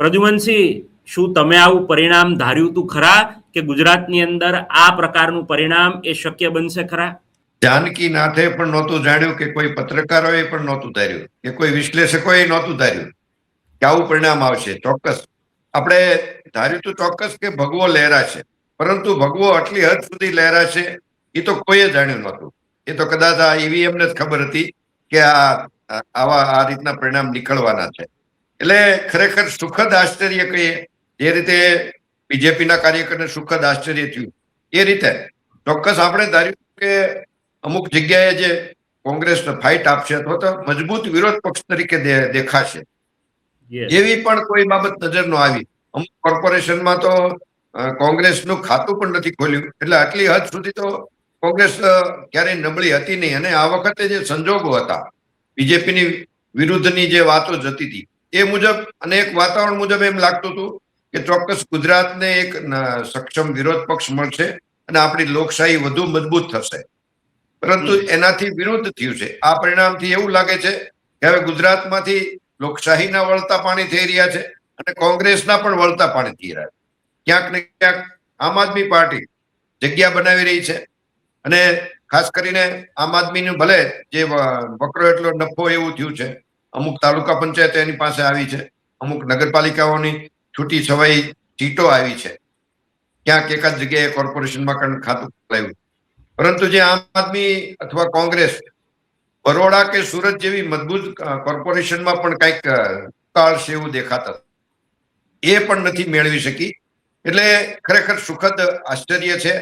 પ્રદ્યુમનસિંહ, શું તમે આવું પરિણામ ધાર્યું તું ખરા કે ગુજરાતની અંદર આ પ્રકારનું પરિણામ એ શક્ય બનશે ખરા? જાનકી નાથે પણ નહોતું જાણ્યું કે કોઈ પત્રકારોએ પણ નહોતું ધાર્યું કે કોઈ વિશ્લેષકોએ નહોતું ધાર્યું કે આવું પરિણામ આવશે. ચોક્કસ આપણે ધાર્યું તો ચોક્કસ કે ભગવો લહેરાશે, પરંતુ ભગવો આટલી હદ સુધી લહેરાશે એ તો કોઈએ જાણ્યું નહોતું. એ તો કદાચ આ ઈવીએમને જ ખબર હતી કે આ રીતના પરિણામ નીકળવાના છે. એટલે ખરેખર સુખદ આશ્ચર્ય કહીએ, જે રીતે બીજેપીના કાર્યકરને સુખદ આશ્ચર્ય થયું એ રીતે ચોક્કસ આપણે ધાર્યું કે અમુક જગ્યાએ જે કોંગ્રેસને ફાઇટ આપશે અથવા તો મજબૂત વિરોધ પક્ષ તરીકે દેખાશે, એવી પણ કોઈ બાબત નજર ન આવી. અમુક કોર્પોરેશનમાં તો કોંગ્રેસનું ખાતું પણ નથી ખોલ્યું. એટલે આટલી હદ સુધી તો કોંગ્રેસ ક્યારેય નબળી હતી નહીં. અને આ વખતે જે સંજોગો હતા, બીજેપીની વિરુદ્ધની જે વાતો જતી હતી એ મુજબ અને એક વાતાવરણ મુજબ એમ લાગતું હતું કે ચોક્કસ ગુજરાતને એક સક્ષમ વિરોધ પક્ષ મળશે અને આપણી લોકશાહી વધુ મજબૂત થશે. પરંતુ એનાથી વિરુદ્ધ થયું છે. આ પરિણામથી એવું લાગે છે કે હવે ગુજરાતમાંથી લોકશાહીના વળતા પાણી થઈ રહ્યા છે અને કોંગ્રેસના પણ વળતા પાણી થઈ રહ્યા છે. ક્યાંક ને ક્યાંક આમ આદમી પાર્ટી જગ્યા બનાવી રહી છે. અને ખાસ કરીને આમ આદમીનું ભલે જે વકરો એટલો નફો એવું થયું છે, અમુક તાલુકા પંચાયત એની પાસે આવી છે, અમુક નગરપાલિકાઓની છૂટી છવાઈ સીટો આવી છે, ક્યાંક એકાદ જગ્યાએ કોર્પોરેશનમાં ખાતું ખોલાવ્યું. પરંતુ જે આમ આદમી અથવા કોંગ્રેસ બરોડા કે સુરત જેવી મજબૂત કોર્પોરેશનમાં પણ કંઈક કાળશે એવું દેખાતા, એ પણ નથી મેળવી શકી. એટલે ખરેખર સુખદ આશ્ચર્ય છે.